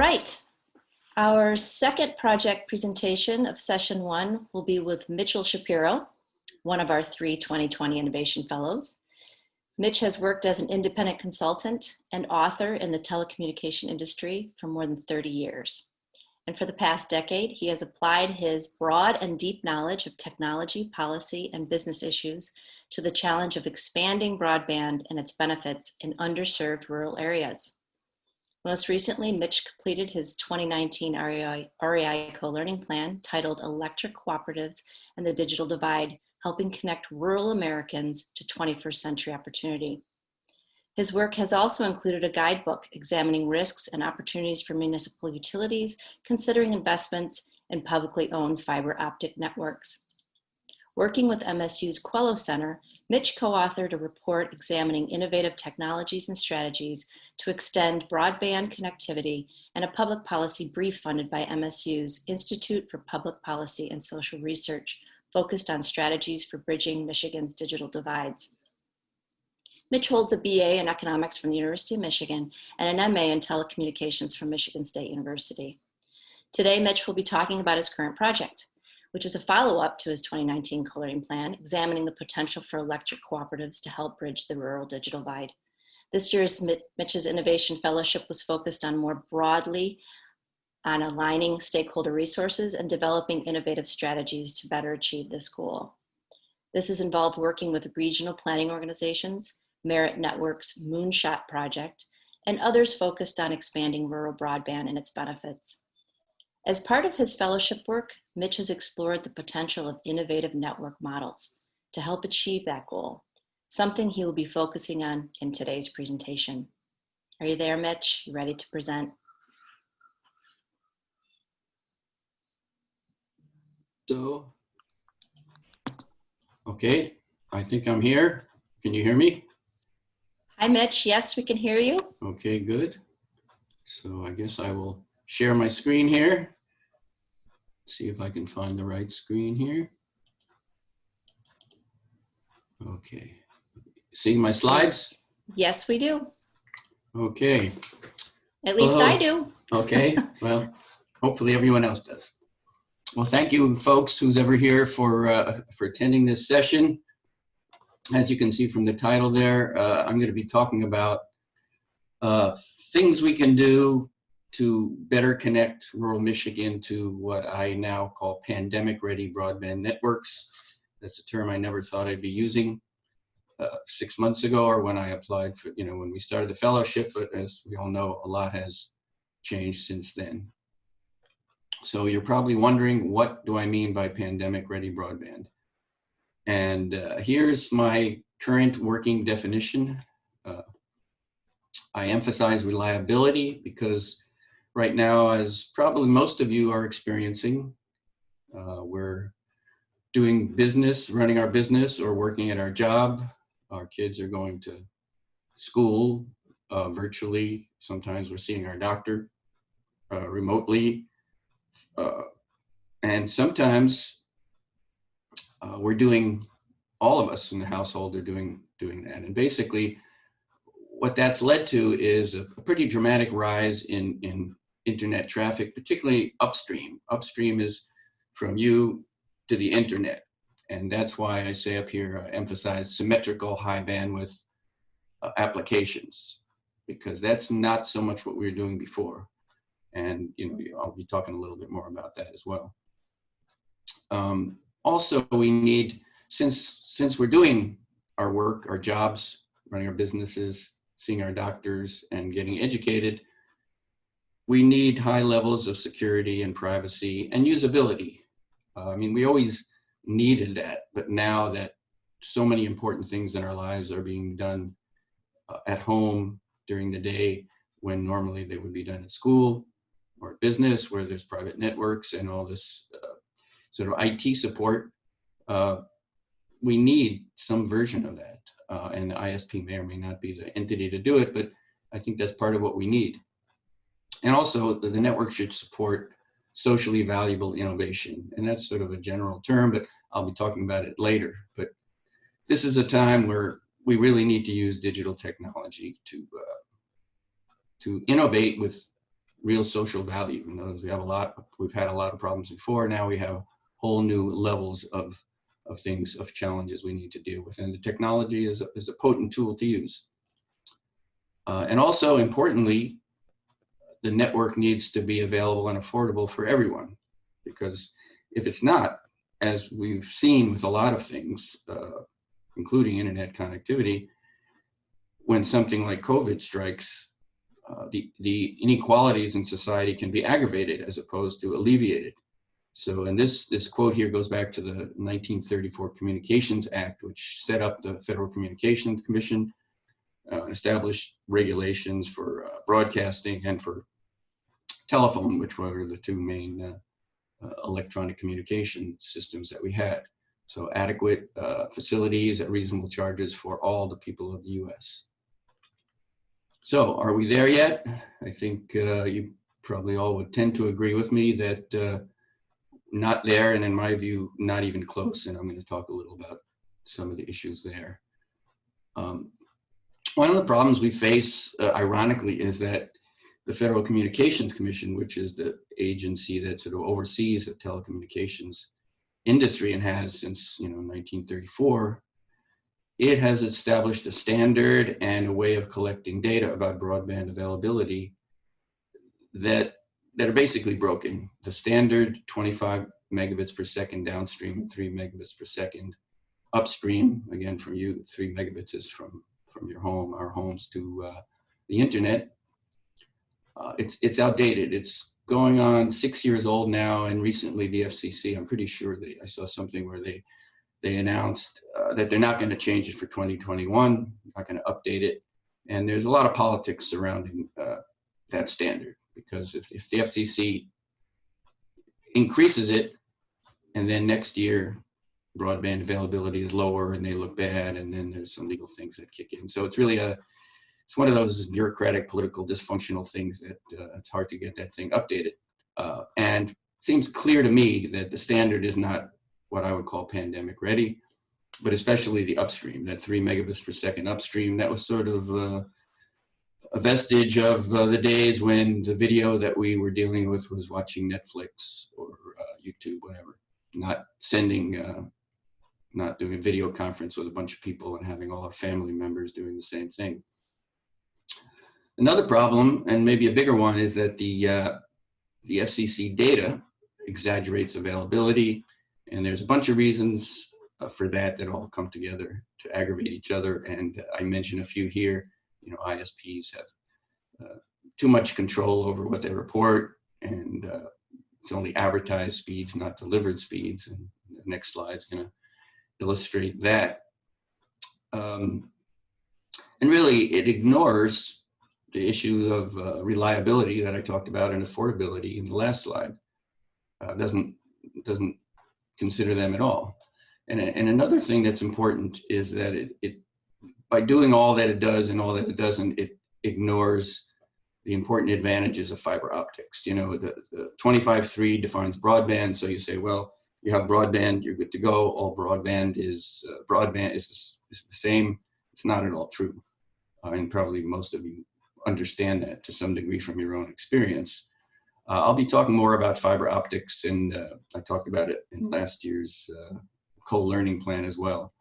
right. Our second project presentation of session 1 will be with Mitch Shapiro, one of our 3 2020 Innovation Fellows. Mitch has worked as an independent consultant and author in the telecommunication industry for more than 30 years. And for the past decade, he has applied his broad and deep knowledge of technology, policy, and business issues to the challenge of expanding broadband and its benefits in underserved rural areas. Most recently, Mitch completed his 2019 REI co-learning plan titled Electric Cooperatives and the Digital Divide, helping connect rural Americans to 21st century opportunity. His work has also included a guidebook examining risks and opportunities for municipal utilities, considering investments in publicly owned fiber optic networks. Working with MSU's Quello Center, Mitch co-authored a report examining innovative technologies and strategies to extend broadband connectivity and a public policy brief funded by MSU's Institute for Public Policy and Social Research, focused on strategies for bridging Michigan's digital divides. Mitch holds a BA in economics from the University of Michigan and an MA in telecommunications from Michigan State University. Today, Mitch will be talking about his current project, which is a follow-up to his 2019 co-learning plan, examining the potential for electric cooperatives to help bridge the rural digital divide. This year's Mitch's Innovation Fellowship was focused on more broadly on aligning stakeholder resources and developing innovative strategies to better achieve this goal. This has involved working with regional planning organizations, Merit Network's Moonshot Project, and others focused on expanding rural broadband and its benefits. As part of his fellowship work, Mitch has explored the potential of innovative network models to help achieve that goal, something he will be focusing on in today's presentation. Are you there, Mitch? You ready to present? So, okay, I think I'm here. Can you hear me? Hi, Mitch. Yes, we can hear you. Okay, good. So I guess I will share my screen here. See if I can find the right screen here. Okay. Seeing my slides? Yes, we do. Okay. At least I do. Okay. Well, hopefully everyone else does. Well, thank you, folks, who's ever here for attending this session. As you can see from the title there, I'm going to be talking about things we can do to better connect rural Michigan to what I now call pandemic-ready broadband networks. That's a term I never thought I'd be using 6 months ago, or when I applied for, when we started the fellowship, but as we all know, a lot has changed since then. So you're probably wondering, what do I mean by pandemic-ready broadband? And here's my current working definition. I emphasize reliability because right now, as probably most of you are experiencing, we're doing business, running our business, or working at our job. Our kids are going to school virtually. Sometimes we're seeing our doctor remotely. And sometimes we're doing, all of us in the household are doing that. And basically, what that's led to is a pretty dramatic rise in internet traffic, particularly upstream. Upstream is from you to the internet. And that's why I say up here, emphasize symmetrical high bandwidth applications, because that's not so much what we were doing before. And I'll be talking a little bit more about that as well. Also, we need, since we're doing our work, our jobs, running our businesses, seeing our doctors, and getting educated, we need high levels of security and privacy and usability. I mean, we always needed that, but now that so many important things in our lives are being done at home during the day, when normally they would be done at school or at business, where there's private networks and all this sort of IT support, we need some version of that. And the ISP may or may not be the entity to do it, but I think that's part of what we need. And also, the network should support socially valuable innovation. And that's sort of a general term, but I'll be talking about it later. But this is a time where we really need to use digital technology to innovate with real social value. In other words, we've had a lot of problems before. Now we have whole new levels of things, of challenges we need to deal with. And the technology is a potent tool to use. And also importantly, the network needs to be available and affordable for everyone, because if it's not, as we've seen with a lot of things, including internet connectivity, when something like COVID strikes, the inequalities in society can be aggravated as opposed to alleviated. So, and this quote here goes back to the 1934 Communications Act, which set up the Federal Communications Commission, established regulations for broadcasting and for telephone, which were the two main electronic communication systems that we had. So adequate facilities at reasonable charges for all the people of the US. So are we there yet? I think you probably all would tend to agree with me that not there, and in my view, not even close. And I'm going to talk a little about some of the issues there. One of the problems we face, ironically, is that the Federal Communications Commission, which is the agency that sort of oversees the telecommunications industry and has since 1934, it has established a standard and a way of collecting data about broadband availability that are basically broken. The standard 25 megabits per second downstream, 3 megabits per second upstream. Again, from you, 3 megabits is from your home, our homes, to the internet. It's outdated. It's going on 6 years old now, and recently the FCC, I'm pretty sure I saw something where they announced that they're not going to change it for 2021, not going to update it. And there's a lot of politics surrounding that standard, because if the FCC increases it and then next year broadband availability is lower and they look bad, and then there's some legal things that kick in. So it's really it's one of those bureaucratic, political, dysfunctional things that it's hard to get that thing updated. And it seems clear to me that the standard is not what I would call pandemic ready, but especially the upstream, that 3 megabits per second upstream. That was sort of a vestige of the days when the video that we were dealing with was watching Netflix or YouTube, whatever, not doing a video conference with a bunch of people and having all our family members doing the same thing. Another problem, and maybe a bigger one, is that the FCC data exaggerates availability. And there's a bunch of reasons for that all come together to aggravate each other. And I mentioned a few here. ISPs have too much control over what they report, and it's only advertised speeds, not delivered speeds. And the next slide is going to illustrate that. And really, it ignores the issue of reliability that I talked about and affordability in the last slide. Doesn't consider them at all. And another thing that's important is that it by doing all that it does and all that it doesn't, it ignores the important advantages of fiber optics. The 25.3 defines broadband. So you say, well, you have broadband, you're good to go. All broadband is the same. It's not at all true. And probably most of you understand that to some degree from your own experience. I'll be talking more about fiber optics, and I talked about it in last year's co-learning plan as well.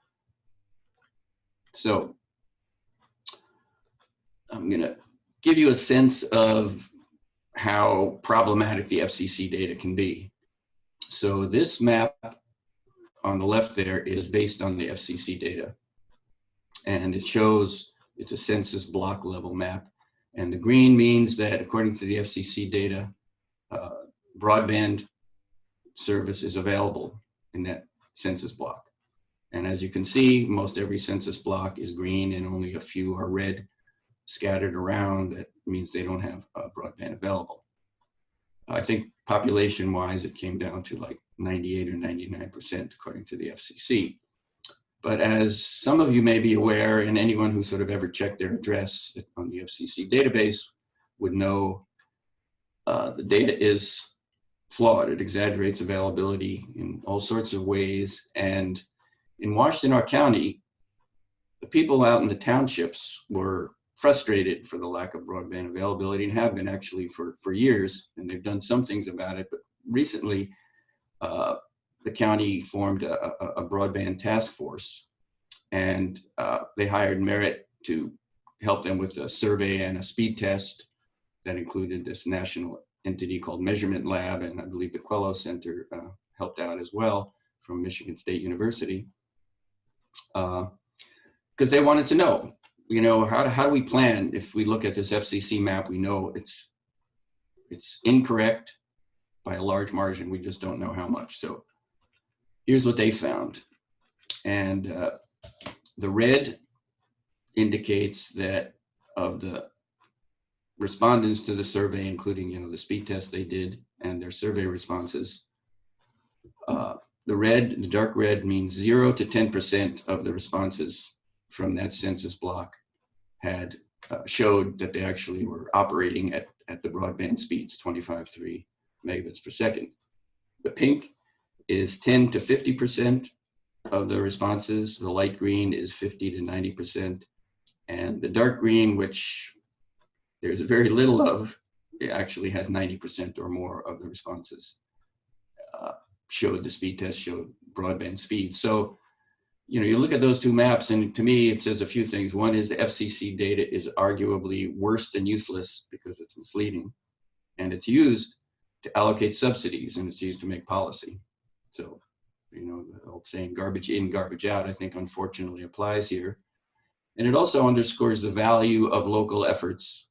So I'm going to give you a sense of how problematic the FCC data can be. So this map on the left there is based on the FCC data, and it shows it's a census block level map. And the green means that according to the FCC data, broadband service is available in that census block. And as you can see, most every census block is green and only a few are red scattered around. That means they don't have broadband available. I think population-wise, it came down to like 98 or 99% according to the FCC. But as some of you may be aware, and anyone who sort of ever checked their address on the FCC database would know, the data is flawed. It exaggerates availability in all sorts of ways. And in Washtenaw County, the people out in the townships were frustrated for the lack of broadband availability, and have been actually for years, and they've done some things about it. But recently, the county formed a broadband task force, and they hired Merit to help them with a survey and a speed test that included this national entity called Measurement Lab, and I believe the Quello Center helped out as well from Michigan State University, because they wanted to know, you know, how do we plan? If we look at this FCC map, we know it's incorrect by a large margin. We just don't know how much. So here's what they found. And the red indicates that of the respondents to the survey, including, you know, the speed test they did and their survey responses, the dark red means 0 to 10% of the responses from that census block had showed that they actually were operating at the broadband speeds, 25.3 megabits per second. The pink is 10 to 50% of the responses. The light green is 50 to 90%. And the dark green, which there's very little of, it actually has 90% or more of the responses showed the speed test showed broadband speed. So, you know, you look at those two maps, and to me, it says a few things. One is the FCC data is arguably worse than useless because it's misleading, and it's used to allocate subsidies, and it's used to make policy. So, you know, the old saying, garbage in, garbage out, I think unfortunately applies here. And it also underscores the value of local efforts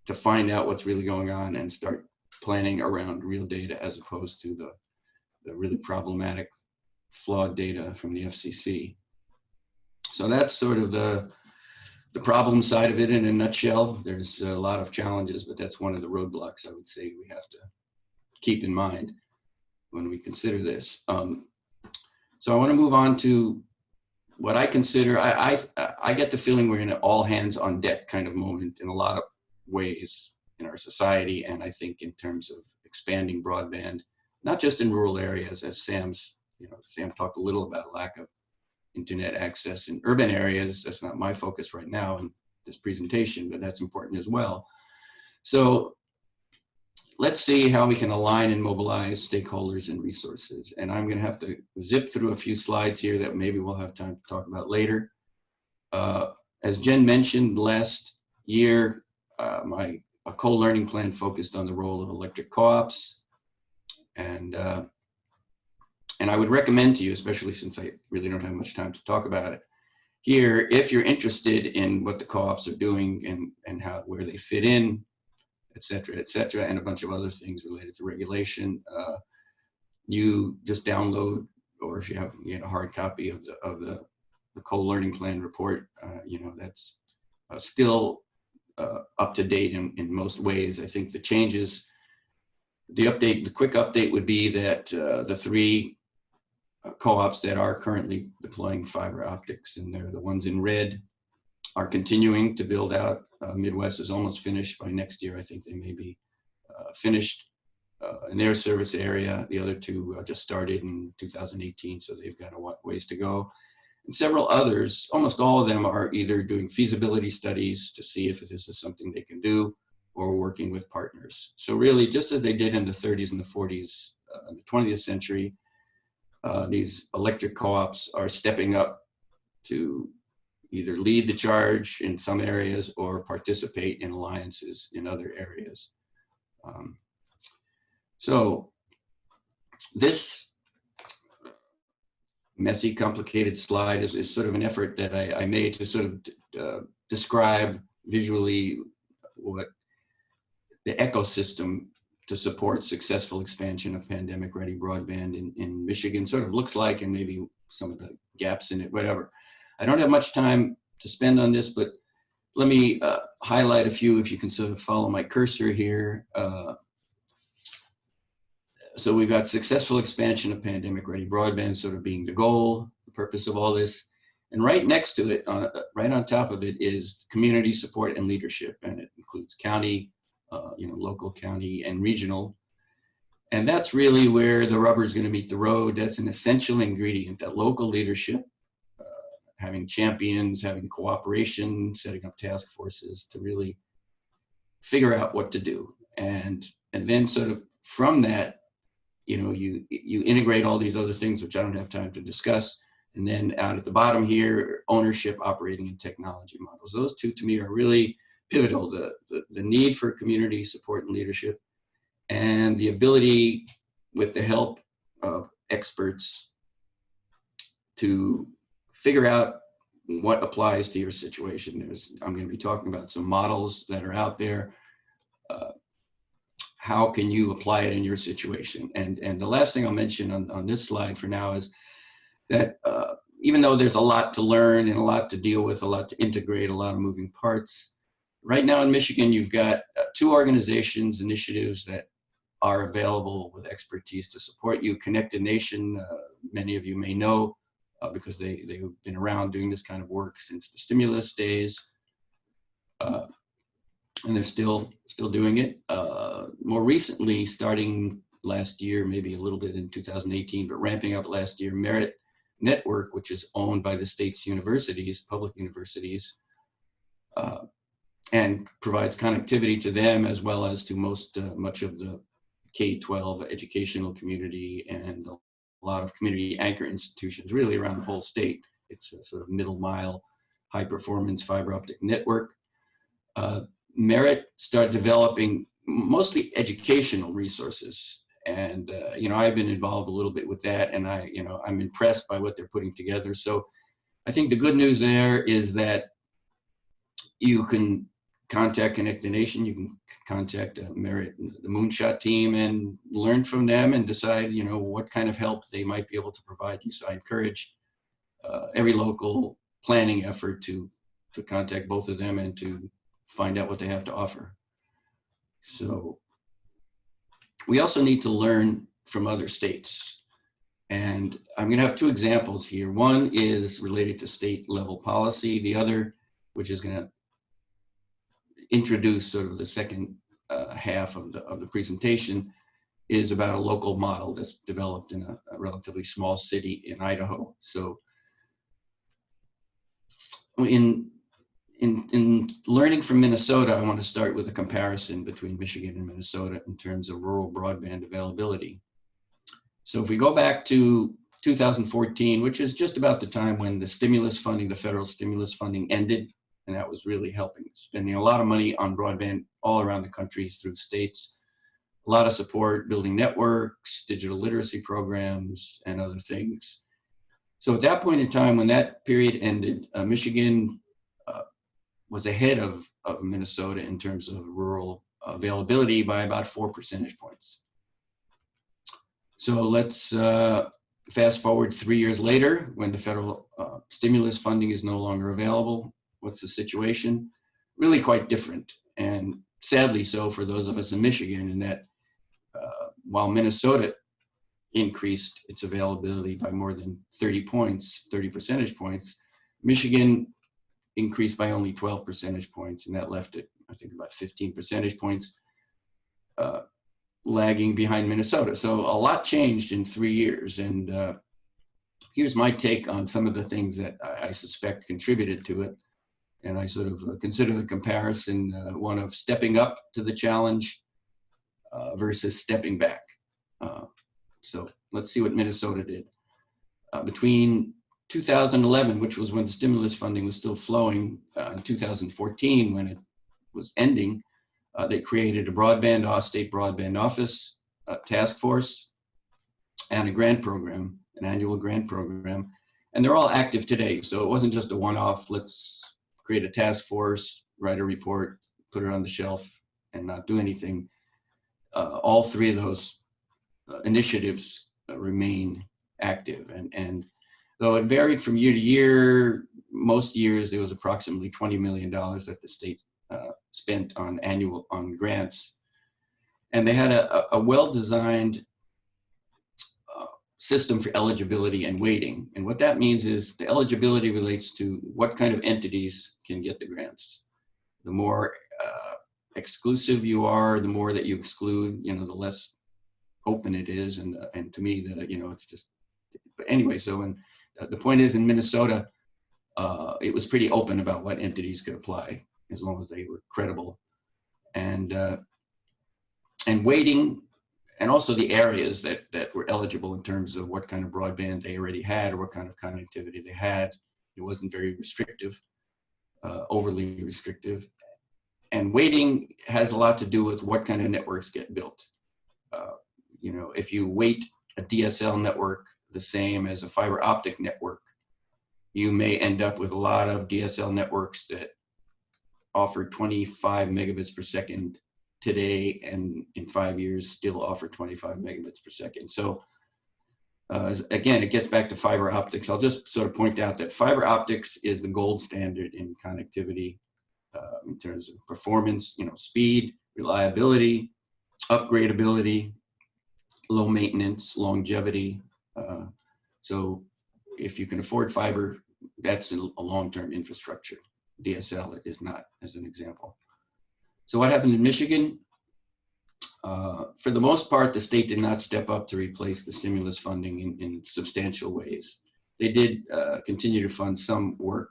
to find out what's really going on and start planning around real data, as opposed to the really problematic, flawed data from the FCC. So that's sort of the problem side of it in a nutshell. There's a lot of challenges, but that's one of the roadblocks I would say we have to keep in mind when we consider this. So I want to move on to what I consider, I get the feeling we're in an all hands on deck kind of moment in a lot of ways in our society, and I think in terms of expanding broadband, not just in rural areas, as Sam talked a little about lack of internet access in urban areas. That's not my focus right now in this presentation, but that's important as well. So let's see how we can align and mobilize stakeholders and resources. And I'm going to have to zip through a few slides here that maybe we'll have time to talk about later. As Jen mentioned, last year, a co-learning plan focused on the role of electric co-ops. And I would recommend to you, especially since I really don't have much time to talk about it here, if you're interested in what the co-ops are doing and where they fit in, et cetera, and a bunch of other things related to regulation, you just download, or if you have a hard copy of the co-learning plan report, that's still up to date in most ways. I think the changes, the quick update would be that the 3 co-ops that are currently deploying fiber optics, and they're the ones in red, are continuing to build out. Midwest is almost finished. By next year, I think they may be finished in their service area. The other 2 just started in 2018, so they've got a ways to go. And several others, almost all of them, are either doing feasibility studies to see if this is something they can do, or working with partners. So really, just as they did in the 30s and the 40s, in the 20th century, these electric co-ops are stepping up to either lead the charge in some areas or participate in alliances in other areas. So this messy, complicated slide is sort of an effort that I made to sort of describe visually what the ecosystem to support successful expansion of pandemic-ready broadband in Michigan sort of looks like, and maybe some of the gaps in it, whatever. I don't have much time to spend on this, but let me highlight a few if you can sort of follow my cursor here. So we've got successful expansion of pandemic-ready broadband sort of being the goal, the purpose of all this. And right next to it, right on top of it, is community support and leadership, and it includes county, local, county, and regional. And that's really where the rubber is going to meet the road. That's an essential ingredient, that local leadership having champions, having cooperation, setting up task forces to really figure out what to do. And then sort of from that, you integrate all these other things, which I don't have time to discuss. And then out at the bottom here, ownership, operating, and technology models. Those two to me are really pivotal, the need for community support and leadership, and the ability, with the help of experts, to figure out what applies to your situation. I'm going to be talking about some models that are out there. How can you apply it in your situation? And the last thing I'll mention on this slide for now is that even though there's a lot to learn and a lot to deal with, a lot to integrate, a lot of moving parts, right now in Michigan, you've got 2 organizations, initiatives that are available with expertise to support you. Connected Nation, many of you may know because they've been around doing this kind of work since the stimulus days. And they're still doing it. More recently, starting last year, maybe a little bit in 2018, but ramping up last year, Merit Network, which is owned by the state's universities, public universities, and provides connectivity to them as well as to much of the K-12 educational community and a lot of community anchor institutions really around the whole state. It's a sort of middle mile, high performance fiber optic network. Merit started developing mostly educational resources. And, I've been involved a little bit with that, and I'm impressed by what they're putting together. So I think the good news there is that you can contact Connected Nation, you can contact Merit, the Moonshot team, and learn from them and decide, what kind of help they might be able to provide you. So I encourage every local planning effort to contact both of them and to find out what they have to offer. So we also need to learn from other states. And I'm going to have 2 examples here. One is related to state level policy. The other, which is going to introduce sort of the second half of the presentation, is about a local model that's developed in a relatively small city in Idaho. So in learning from Minnesota, I want to start with a comparison between Michigan and Minnesota in terms of rural broadband availability. So if we go back to 2014, which is just about the time when the stimulus funding, the federal stimulus funding ended, and that was really helping, spending a lot of money on broadband all around the country through states, a lot of support, building networks, digital literacy programs, and other things. So at that point in time, when that period ended, Michigan was ahead of Minnesota in terms of rural availability by about 4 percentage points. So let's fast forward 3 years later, when the federal stimulus funding is no longer available. What's the situation? Really quite different, and sadly so for those of us in Michigan, in that while Minnesota increased its availability by more than 30 percentage points, Michigan increased by only 12 percentage points, and that left it, I think, about 15 percentage points lagging behind Minnesota. So a lot changed in 3 years, and here's my take on some of the things that I suspect contributed to it. And I sort of consider the comparison one of stepping up to the challenge versus stepping back. So let's see what Minnesota did. Between 2011, which was when the stimulus funding was still flowing, in 2014, when it was ending, they created a state broadband office, task force, and a grant program, an annual grant program. And they're all active today. So it wasn't just a one-off, let's create a task force, write a report, put it on the shelf, and not do anything. All 3 of those initiatives remain active. And though it varied from year to year, most years there was approximately $20 million that the state spent on grants. And they had a well-designed system for eligibility and weighting. And what that means is the eligibility relates to what kind of entities can get the grants. The more exclusive you are, the more that you exclude, the less open it is. And to me, it's just, but anyway, so the point is, in Minnesota, it was pretty open about what entities could apply as long as they were credible. And weighting, and also the areas that were eligible in terms of what kind of broadband they already had or what kind of connectivity they had. It wasn't very restrictive, overly restrictive. And weighting has a lot to do with what kind of networks get built. You know, if you weight a DSL network the same as a fiber optic network, you may end up with a lot of DSL networks that offer 25 megabits per second today, and in 5 years still offer 25 megabits per second. So again, it gets back to fiber optics. I'll just sort of point out that fiber optics is the gold standard in connectivity in terms of performance, you know, speed, reliability, upgradability, low maintenance, longevity. So if you can afford fiber, that's a long-term infrastructure. DSL is not, as an example. So what happened in Michigan? For the most part, the state did not step up to replace the stimulus funding in substantial ways. They did continue to fund some work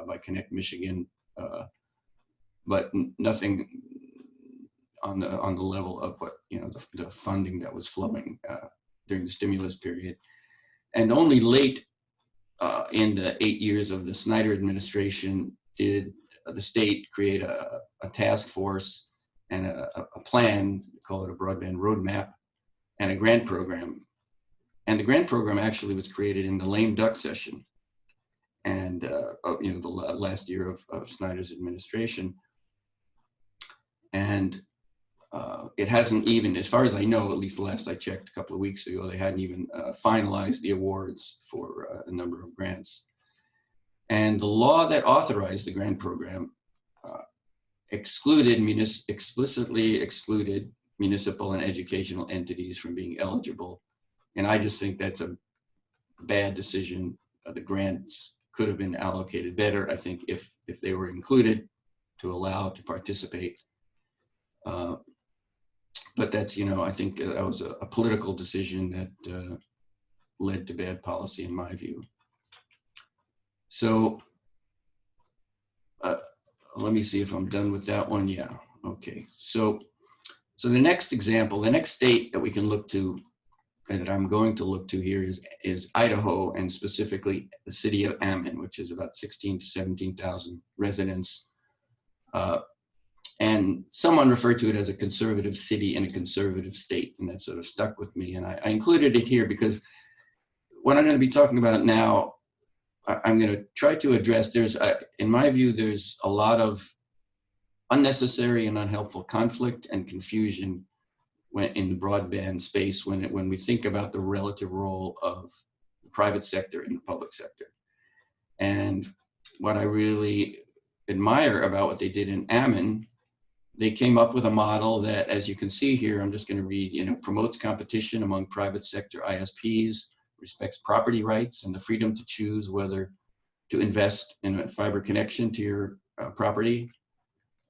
by Connect Michigan, but nothing on the level of what, you know, the funding that was flowing during the stimulus period. And only late in the 8 years of the Snyder administration did the state create a task force and a plan, call it a broadband roadmap, and a grant program. And the grant program actually was created in the lame duck session, and you know, the last year of Snyder's administration. And it hasn't even, as far as I know, at least the last I checked a couple of weeks ago, they hadn't even finalized the awards for a number of grants. And the law that authorized the grant program explicitly excluded municipal and educational entities from being eligible. And I just think that's a bad decision. The grants could have been allocated better, I think, if they were included to allow to participate. But that's, you know, I think that was a political decision that led to bad policy in my view. So let me see if I'm done with that one. Yeah, okay. So the next example, the next state that we can look to, and that I'm going to look to here is Idaho, and specifically the city of Ammon, which is about 16 to 17,000 residents. And someone referred to it as a conservative city in a conservative state, and that sort of stuck with me. And I included it here because what I'm going to be talking about now, I'm going to try to address, in my view, there's a lot of unnecessary and unhelpful conflict and confusion in the broadband space when we think about the relative role of the private sector and the public sector. And what I really admire about what they did in Ammon, they came up with a model that, as you can see here, I'm just going to read, you know, promotes competition among private sector ISPs, respects property rights and the freedom to choose whether to invest in a fiber connection to your property,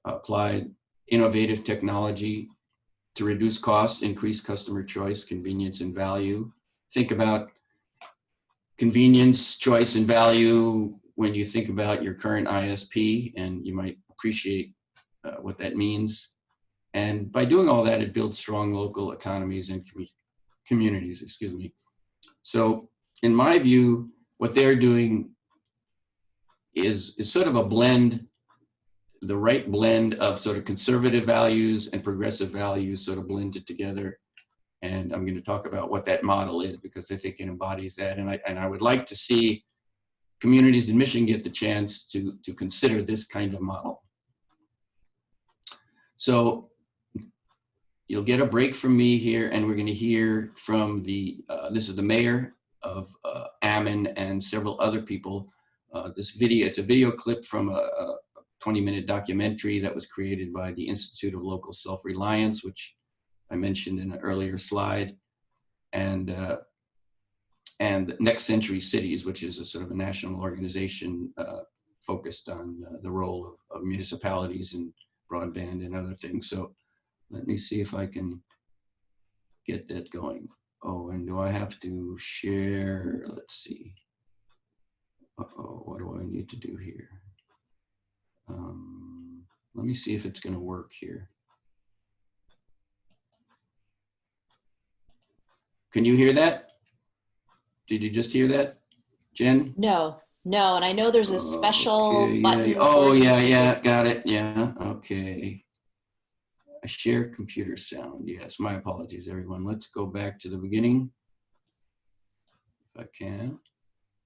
applied innovative technology to reduce costs, increase customer choice, convenience, and value. Think about convenience, choice, and value when you think about your current ISP, and you might appreciate what that means. And by doing all that, it builds strong local economies and communities, excuse me. So in my view, what they're doing is sort of a blend, the right blend of sort of conservative values and progressive values sort of blended together. And I'm going to talk about what that model is because I think it embodies that. And I would like to see communities in Michigan get the chance to consider this kind of model. So you'll get a break from me here, and we're going to hear from this is the mayor of Ammon and several other people. This video, it's a video clip from a 20-minute documentary that was created by the Institute of Local Self-Reliance, which I mentioned in an earlier slide, and Next Century Cities, which is a sort of a national organization focused on the role of municipalities in broadband and other things. So let me see if I can get that going. Oh, and do I have to share? Let's see. Uh-oh, what do I need to do here? Let me see if it's going to work here. Can you hear that? Did you just hear that, Jen? No, no, and I know there's a special Okay, button. yeah. Oh, for yeah, you to yeah, got it. Yeah, okay. A share computer sound. Yes, my apologies, everyone. Let's go back to the beginning, if I can,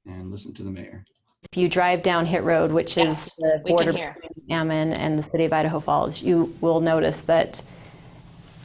and listen to the mayor. If you drive down Hit Road, which Yes, is the we can border hear. between Ammon and the city of Idaho Falls, you will notice that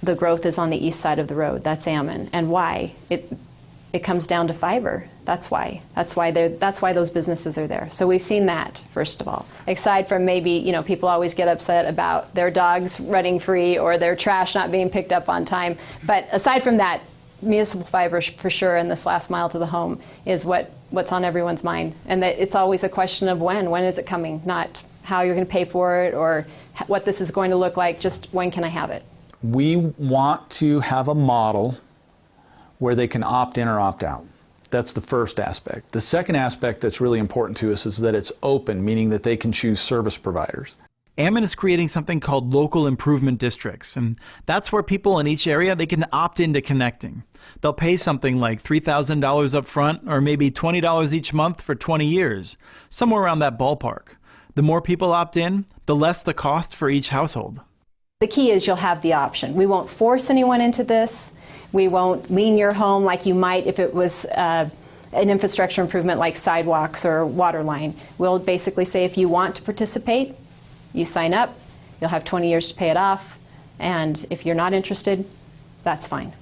the growth is on the east side of the road. That's Ammon. And why? It comes down to fiber. That's why. That's why those businesses are there. So we've seen that, first of all. Aside from maybe, you know, people always get upset about their dogs running free or their trash not being picked up on time. But aside from that, municipal fiber for sure, and this last mile to the home is what's on everyone's mind. And that it's always a question of when is it coming, not how you're going to pay for it or what this is going to look like, just when can I have it? We want to have a model where they can opt in or opt out. That's the first aspect. The second aspect that's really important to us is that it's open, meaning that they can choose service providers. Ammon is creating something called local improvement districts, and that's where people in each area, they can opt into connecting. They'll pay something like $3,000 up front or maybe $20 each month for 20 years, somewhere around that ballpark. The more people opt in, the less the cost for each household. The key is you'll have the option. We won't force anyone into this. We won't lean your home like you might if it was an infrastructure improvement like sidewalks or water line. We'll basically say if you want to participate, you sign up, you'll have 20 years to pay it off, and if you're not interested, that's fine.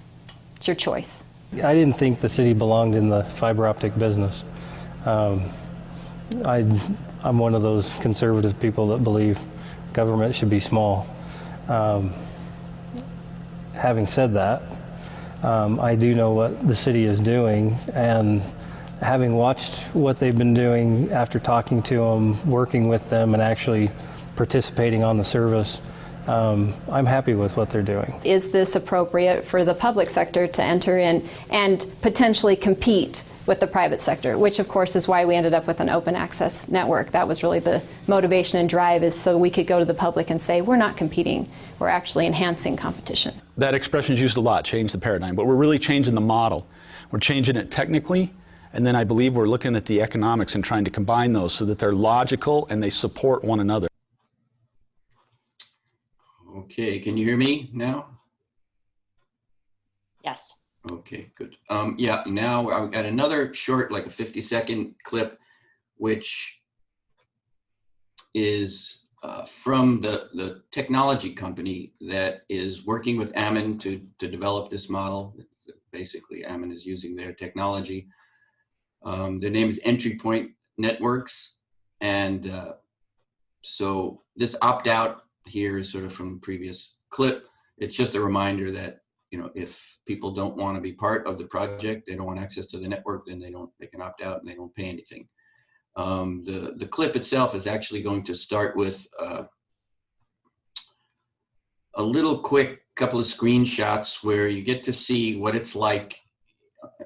It's your choice. I didn't think the city belonged in the fiber optic business. I'm one of those conservative people that believe government should be small. Having said that, I do know what the city is doing, and having watched what they've been doing after talking to them, working with them, and actually participating on the service, I'm happy with what they're doing. Is this appropriate for the public sector to enter in and potentially compete with the private sector, which of course is why we ended up with an open access network. That was really the motivation and drive, is so we could go to the public and say, we're not competing, we're actually enhancing competition. That expression is used a lot, change the paradigm, but we're really changing the model. We're changing it technically, and then I believe we're looking at the economics and trying to combine those so that they're logical and they support one another. Okay, can you hear me now? Yes. Okay, good. Yeah, now I've got another short, like a 50-second clip, which is from the technology company that is working with Ammon to develop this model. Basically, Ammon is using their technology. Their name is Entry Point Networks. And so this opt-out here is sort of from the previous clip. It's just a reminder that, you know, if people don't want to be part of the project, they don't want access to the network, then they can opt out and they don't pay anything. The clip itself is actually going to start with a little quick couple of screenshots where you get to see what it's like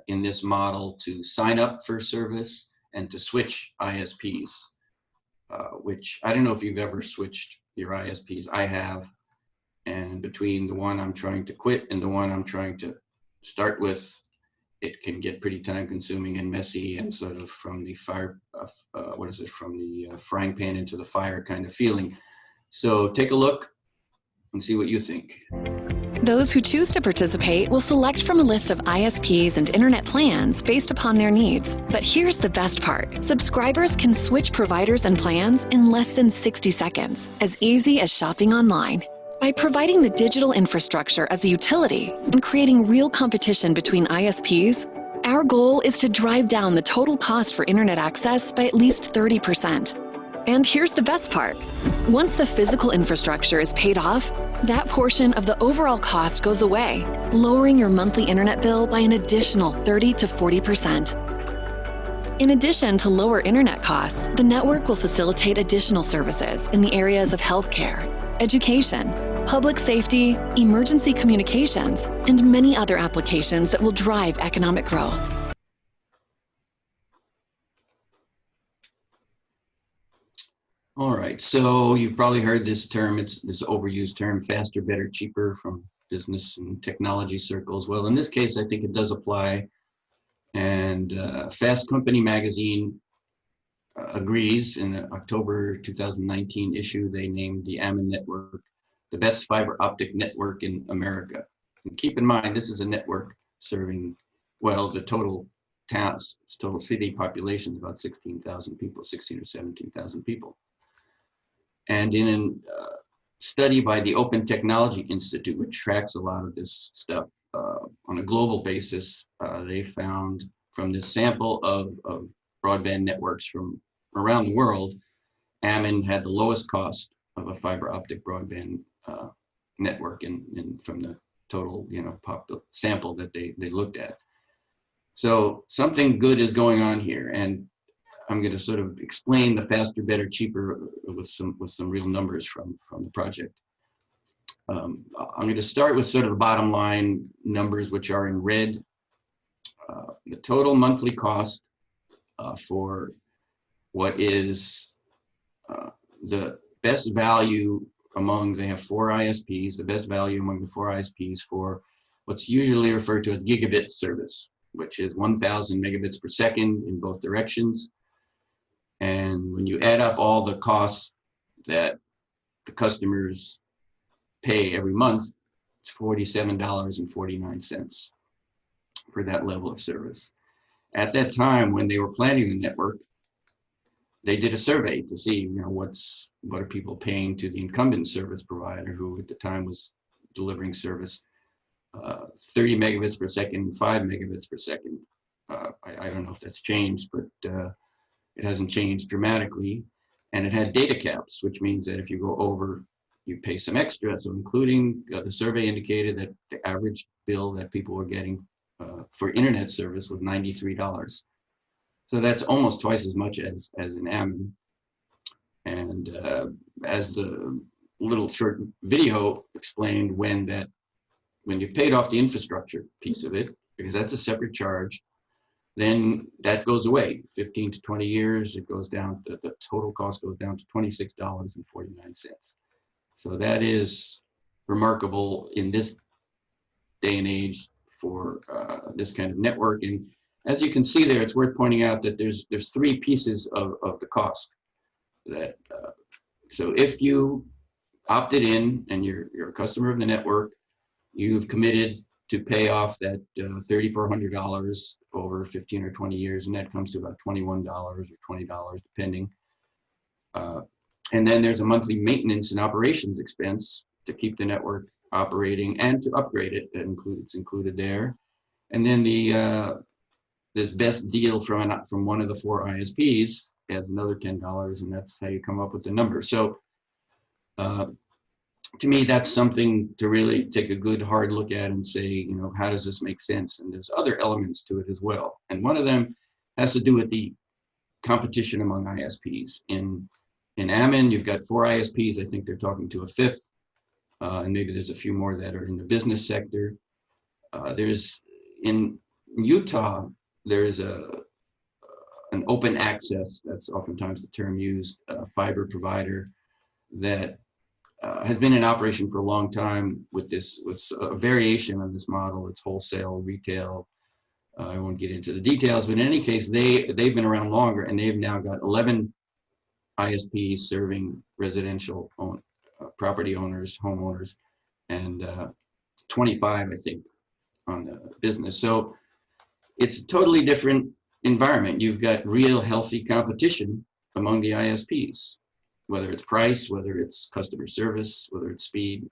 in this model to sign up for service and to switch ISPs, which I don't know if you've ever switched your ISPs. I have. And between the one I'm trying to quit and the one I'm trying to start with, it can get pretty time consuming and messy and sort of from the fire, from the frying pan into the fire kind of feeling. So take a look and see what you think. Those who choose to participate will select from a list of ISPs and internet plans based upon their needs. But here's the best part. Subscribers can switch providers and plans in less than 60 seconds, as easy as shopping online. By providing the digital infrastructure as a utility and creating real competition between ISPs, our goal is to drive down the total cost for internet access by at least 30%. And here's the best part. Once the physical infrastructure is paid off, that portion of the overall cost goes away, lowering your monthly internet bill by an additional 30 to 40%. In addition to lower internet costs, the network will facilitate additional services in the areas of healthcare, education, public safety, emergency communications, and many other applications that will drive economic growth. All right, so you've probably heard this term, it's this overused term, faster, better, cheaper, from business and technology circles. Well, in this case, I think it does apply. And Fast Company magazine agrees. In the October 2019 issue, they named the Ammon network the best fiber optic network in America. And keep in mind, this is a network serving, well, the total city population is about 16,000 people, 16 or 17,000 people. And in a study by the Open Technology Institute, which tracks a lot of this stuff on a global basis, they found from this sample of broadband networks from around the world, Ammon had the lowest cost of a fiber optic broadband network from the total, sample that they looked at. So something good is going on here, and I'm going to sort of explain the faster, better, cheaper with some real numbers from the project. I'm going to start with sort of the bottom line numbers, which are in red. The total monthly cost for what is the best value among, they have 4 ISPs, the best value among the 4 ISPs for what's usually referred to as gigabit service, which is 1,000 megabits per second in both directions. And when you add up all the costs that the customers pay every month, it's $47.49 for that level of service. At that time, when they were planning the network, they did a survey to see, what are people paying to the incumbent service provider, who at the time was delivering service 30 megabits per second, 5 megabits per second. I don't know if that's changed, but it hasn't changed dramatically. And it had data caps, which means that if you go over, you pay some extra. So including the survey indicated that the average bill that people were getting for internet service was $93. So that's almost twice as much as in Ammon. And as the little short video explained, when you've paid off the infrastructure piece of it, because that's a separate charge, then that goes away. 15 to 20 years, it goes down, the total cost goes down to $26.49. So that is remarkable in this day and age for this kind of network. And as you can see there, it's worth pointing out that there's 3 pieces of the cost. That so if you opted in and you're a customer of the network, you've committed to pay off that $3,400 over 15 or 20 years, and that comes to about $21 or $20 depending. And then there's a monthly maintenance and operations expense to keep the network operating and to upgrade it. It's included there. And then this best deal from one of the 4 ISPs adds another $10, and that's how you come up with the number. So to me, that's something to really take a good hard look at and say, how does this make sense? And there's other elements to it as well. And one of them has to do with the competition among ISPs. In Ammon, you've got 4 ISPs. I think they're talking to a 5th, and maybe there's a few more that are in the business sector. There's in Utah, there's an open access, that's oftentimes the term used, fiber provider that has been in operation for a long time with a variation on this model. It's wholesale, retail. I won't get into the details, but in any case, they've been around longer, and they've now got 11 ISPs serving residential property owners, homeowners, and 25, I think, on the business. So it's a totally different environment. You've got real healthy competition among the ISPs, whether it's price, whether it's customer service, whether it's speed.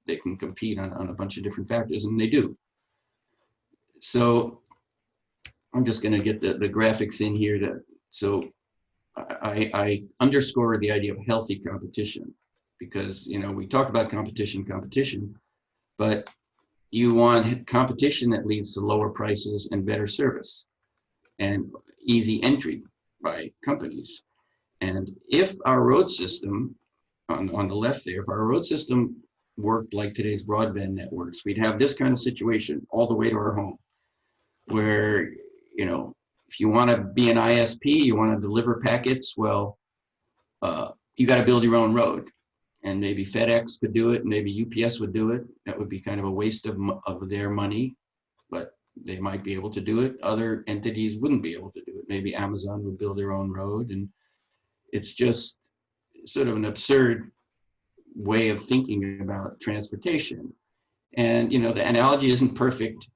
They can compete on a bunch of different factors, and they do. So I'm just going to get the graphics in here. So I underscore the idea of healthy competition, because we talk about competition, but you want competition that leads to lower prices and better service and easy entry by companies. And if our road system, on the left there, if our road system worked like today's broadband networks, we'd have this kind of situation all the way to our home, where, if you want to be an ISP, you want to deliver packets, well, you got to build your own road. And maybe FedEx could do it, maybe UPS would do it. That would be kind of a waste of their money, but they might be able to do it. Other entities wouldn't be able to do it. Maybe Amazon would build their own road, and it's just sort of an absurd way of thinking about transportation. And, you know, the analogy isn't perfect.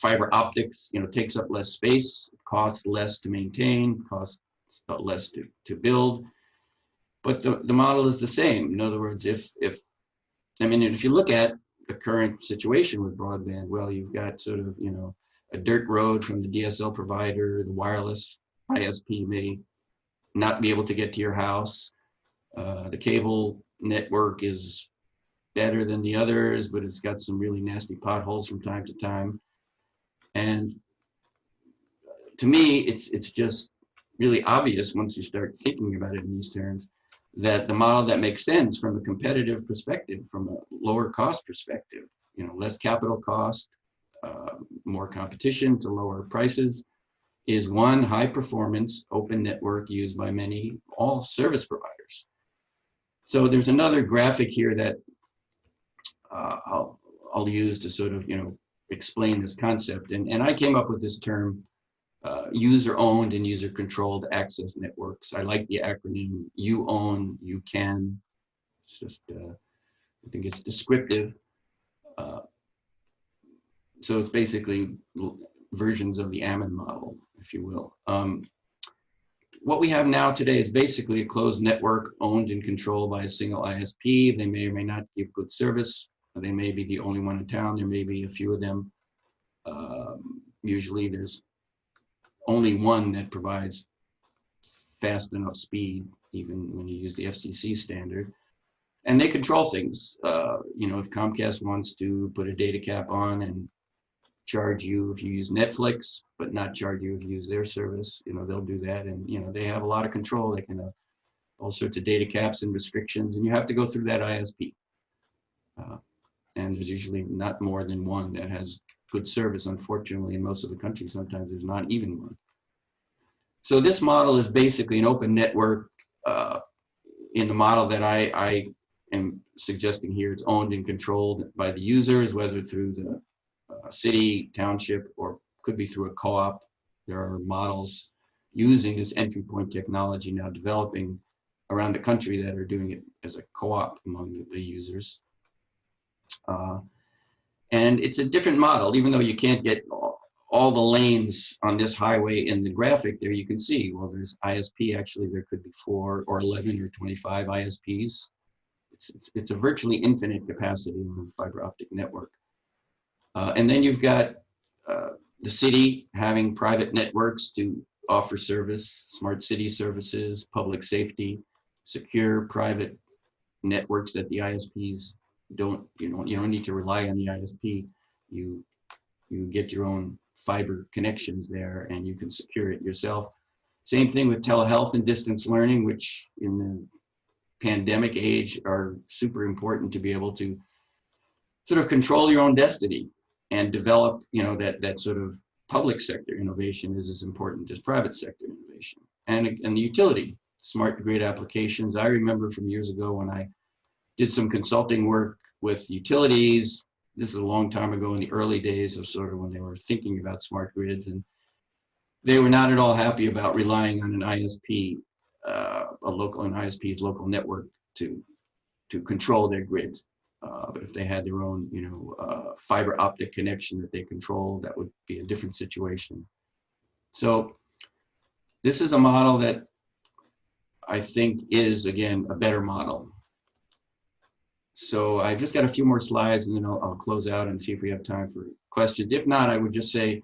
Fiber optics, you know, takes up less space, costs less to maintain, costs less to build. But the model is the same. In other words, if you look at the current situation with broadband, well, you've got sort of, you know, a dirt road from the DSL provider, the wireless ISP may not be able to get to your house. The cable network is better than the others, but it's got some really nasty potholes from time to time. And to me, it's just really obvious once you start thinking about it in these terms, that the model that makes sense from a competitive perspective, from a lower cost perspective, you know, less capital cost, more competition to lower prices, is one high performance open network used by all service providers. So there's another graphic here that I'll use to sort of, you know, explain this concept. And I came up with this term, user-owned and user-controlled access networks. I like the acronym UOAN-UCAN. It's just, I think it's descriptive. So it's basically versions of the Ammon model, if you will. What we have now today is basically a closed network owned and controlled by a single ISP. They may or may not give good service. They may be the only one in town. There may be a few of them. Usually there's only one that provides fast enough speed, even when you use the FCC standard. And they control things. You know, if Comcast wants to put a data cap on and charge you if you use Netflix, but not charge you if you use their service, you know, they'll do that. And, you know, they have a lot of control. They can have all sorts of data caps and restrictions, and you have to go through that ISP. And there's usually not more than one that has good service. Unfortunately, in most of the country, sometimes there's not even one. So this model is basically an open network. In the model that I am suggesting here, it's owned and controlled by the users, whether through the city, township, or could be through a co-op. There are models using this entry point technology now developing around the country that are doing it as a co-op among the users. And it's a different model, even though you can't get all the lanes on this highway in the graphic there. You can see, well, there's ISP, actually there could be 4 or 11 or 25 ISPs. It's a virtually infinite capacity in the fiber optic network. And then you've got the city having private networks to offer service, smart city services, public safety, secure private networks that the ISPs don't need to rely on the ISP. You get your own fiber connections there and you can secure it yourself. Same thing with telehealth and distance learning, which in the pandemic age are super important to be able to sort of control your own destiny and develop, you know, that sort of public sector innovation is as important as private sector innovation. And the utility, smart grid applications. I remember from years ago when I did some consulting work with utilities. This is a long time ago in the early days of sort of when they were thinking about smart grids, and they were not at all happy about relying on an ISP, an ISP's local network to control their grid. But if they had their own, you know, fiber optic connection that they control, that would be a different situation. So this is a model that I think is, again, a better model. So I've just got a few more slides and then I'll close out and see if we have time for questions. If not, I would just say,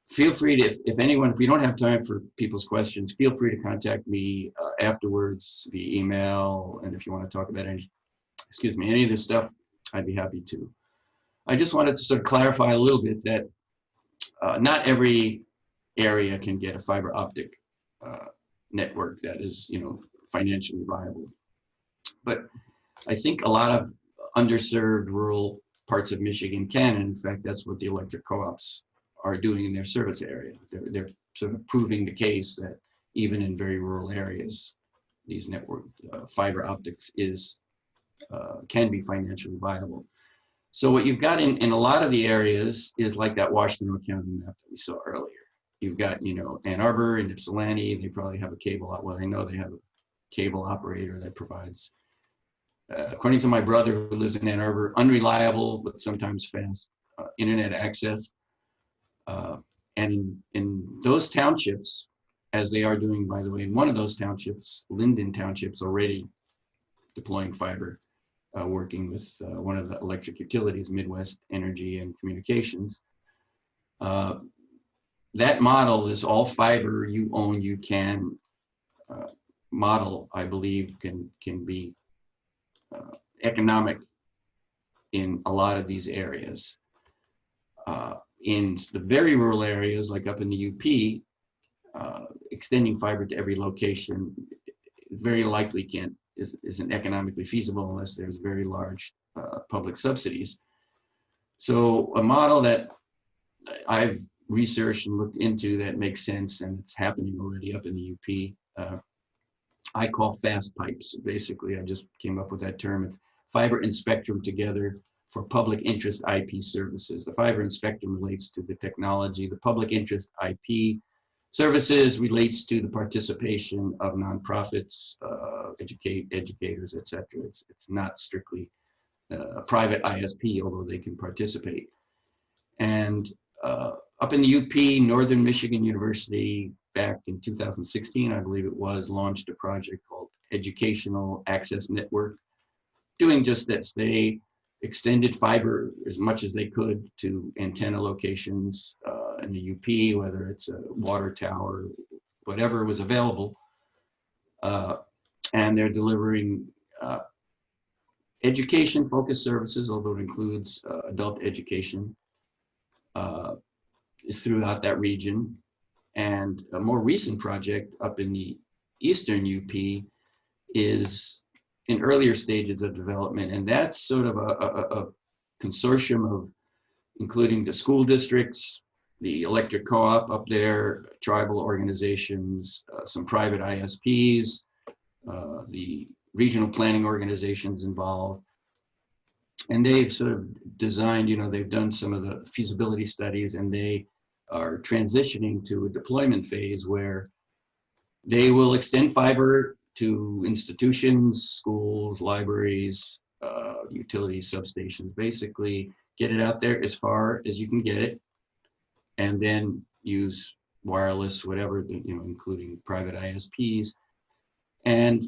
feel free to, if we don't have time for people's questions, feel free to contact me afterwards via email. And if you want to talk about any of this stuff, I'd be happy to. I just wanted to sort of clarify a little bit that not every area can get a fiber optic network that is, you know, financially viable. But I think a lot of underserved rural parts of Michigan can, and in fact, that's what the electric co-ops are doing in their service area. They're sort of proving the case that even in very rural areas, these network fiber optics is can be financially viable. So what you've got in a lot of the areas is like that Washington County map that we saw earlier. You've got, you know, Ann Arbor and Ypsilanti, they probably have a cable, well, I know they have a cable operator that provides, according to my brother who lives in Ann Arbor, unreliable, but sometimes fast internet access. And in those townships, as they are doing, by the way, in one of those townships, Linden Township's already deploying fiber, working with one of the electric utilities, Midwest Energy and Communications. That model is all fiber, you own, you can model, I believe, can be economic in a lot of these areas. In the very rural areas, like up in the UP, extending fiber to every location very likely isn't economically feasible unless there's very large public subsidies. So a model that I've researched and looked into that makes sense, and it's happening already up in the UP, I call fast pipes. Basically, I just came up with that term. It's fiber and spectrum together for public interest IP services. The fiber and spectrum relates to the technology. The public interest IP services relates to the participation of nonprofits, educators, et cetera. It's not strictly a private ISP, although they can participate. And up in the UP, Northern Michigan University, back in 2016, I believe it was, launched a project called Educational Access Network, doing just this. They extended fiber as much as they could to antenna locations in the UP, whether it's a water tower, whatever was available. And they're delivering education-focused services, although it includes adult education, is throughout that region. And a more recent project up in the eastern UP is in earlier stages of development, and that's sort of a consortium of including the school districts, the electric co-op up there, tribal organizations, some private ISPs, the regional planning organizations involved. And they've sort of designed, you know, they've done some of the feasibility studies, and they are transitioning to a deployment phase where they will extend fiber to institutions, schools, libraries, utilities, substations, basically get it out there as far as you can get it, and then use wireless, whatever, you know, including private ISPs. And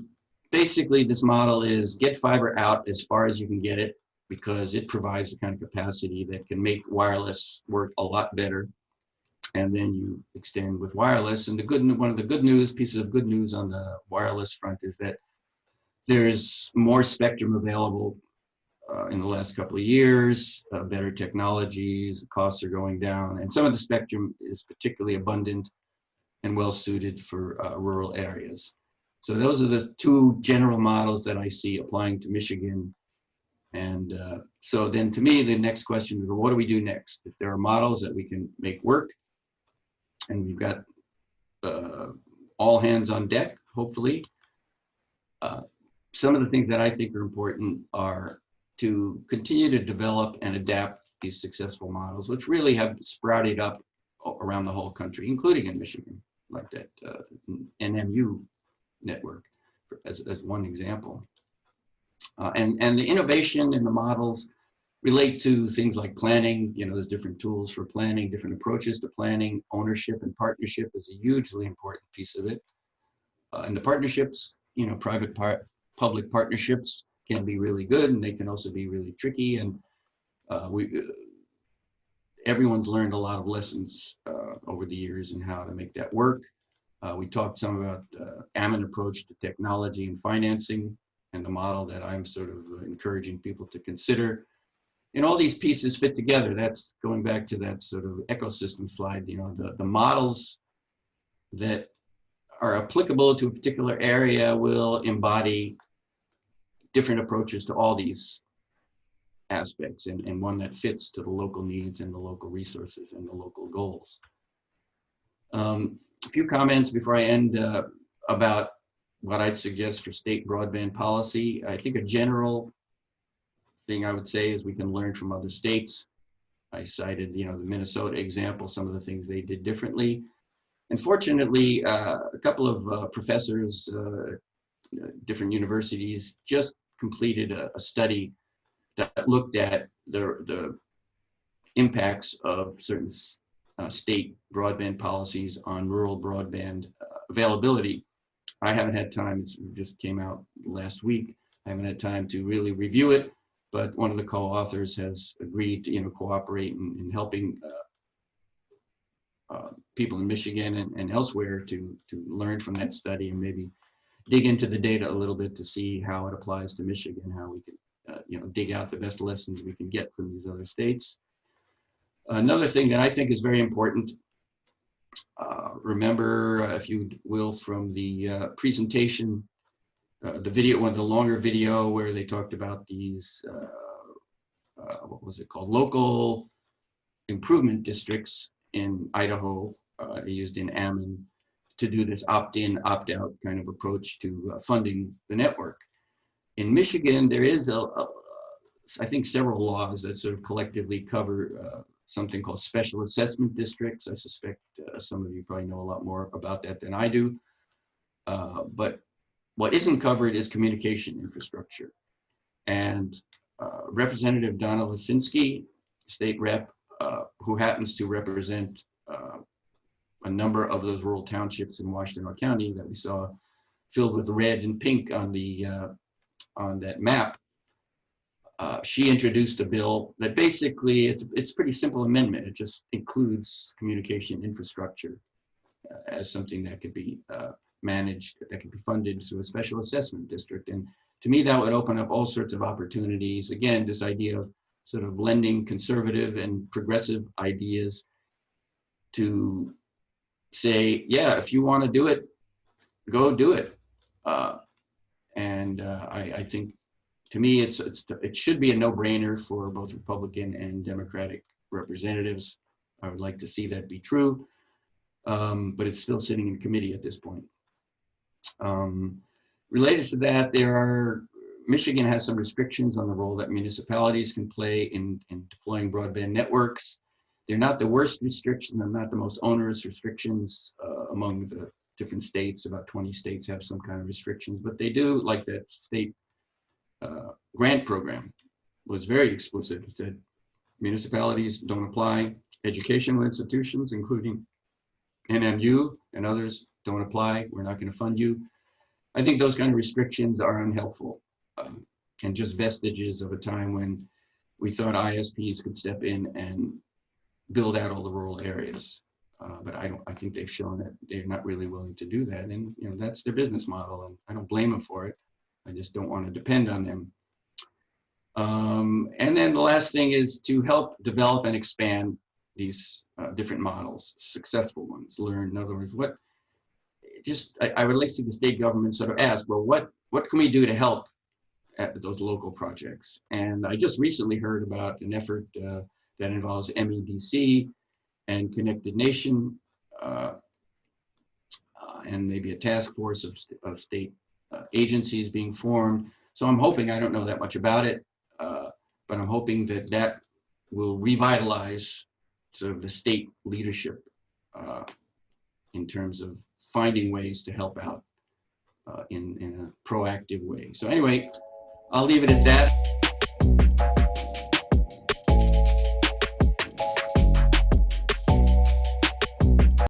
basically this model is get fiber out as far as you can get it, because it provides the kind of capacity that can make wireless work a lot better. And then you extend with wireless. And one of the pieces of good news on the wireless front is that there's more spectrum available in the last couple of years, better technologies, the costs are going down, and some of the spectrum is particularly abundant and well suited for rural areas. So those are the two general models that I see applying to Michigan. And so then to me, the next question is, well, what do we do next? If there are models that we can make work, and we've got all hands on deck, hopefully. Some of the things that I think are important are to continue to develop and adapt these successful models, which really have sprouted up around the whole country, including in Michigan, like that NMU network, as one example. And the innovation in the models relate to things like planning. You know, there's different tools for planning, different approaches to planning. Ownership and partnership is a hugely important piece of it. And the partnerships, you know, public partnerships can be really good, and they can also be really tricky. And everyone's learned a lot of lessons over the years in how to make that work. We talked some about Ammon approach to technology and financing, and the model that I'm sort of encouraging people to consider. And all these pieces fit together. That's going back to that sort of ecosystem slide. You know, the models that are applicable to a particular area will embody different approaches to all these aspects, and one that fits to the local needs and the local resources and the local goals. A few comments before I end about what I'd suggest for state broadband policy. I think a general thing I would say is we can learn from other states. I cited, the Minnesota example, some of the things they did differently. And fortunately, a couple of professors, different universities, just completed a study that looked at the impacts of certain state broadband policies on rural broadband availability. I haven't had time, it just came out last week. I haven't had time to really review it, but one of the co-authors has agreed to cooperate in helping people in Michigan and elsewhere to learn from that study and maybe dig into the data a little bit to see how it applies to Michigan, how we can dig out the best lessons we can get from these other states. Another thing that I think is very important, remember, if you will, from the presentation, the video, one of the longer video where they talked about these, what was it called? Local improvement districts in Idaho. They used in Ammon to do this opt-in, opt-out kind of approach to funding the network. In Michigan, there is I think several laws that sort of collectively cover something called special assessment districts. I suspect some of you probably know a lot more about that than I do. But what isn't covered is communication infrastructure. And Representative Donna Lisinski, state rep, who happens to represent a number of those rural townships in Washtenaw County that we saw filled with red and pink on the on that map. She introduced a bill that basically, it's a pretty simple amendment. It just includes communication infrastructure as something that could be managed, that could be funded through a special assessment district. And to me, that would open up all sorts of opportunities. Again, this idea of sort of blending conservative and progressive ideas to say, yeah, if you want to do it, go do it. I think, to me, it should be a no-brainer for both Republican and Democratic representatives. I would like to see that be true, but it's still sitting in committee at this point. Related to that, Michigan has some restrictions on the role that municipalities can play in deploying broadband networks. They're not the worst restrictions, they're not the most onerous restrictions among the different states. About 20 states have some kind of restrictions, but they do, like that state grant program was very explicit. It said municipalities don't apply, educational institutions, including NMU and others, don't apply, we're not going to fund you. I think those kind of restrictions are unhelpful and just vestiges of a time when we thought ISPs could step in and build out all the rural areas. But I think they've shown that they're not really willing to do that. And that's their business model, and I don't blame them for it. I just don't want to depend on them. And then the last thing is to help develop and expand these different models, successful ones, learn. In other words, I would like to see the state government sort of ask, well, what can we do to help at those local projects? And I just recently heard about an effort that involves MEDC and Connected Nation, and maybe a task force of state agencies being formed. So I'm hoping, I don't know that much about it, but I'm hoping that will revitalize sort of the state leadership in terms of finding ways to help out in a proactive way. So anyway, I'll leave it at that.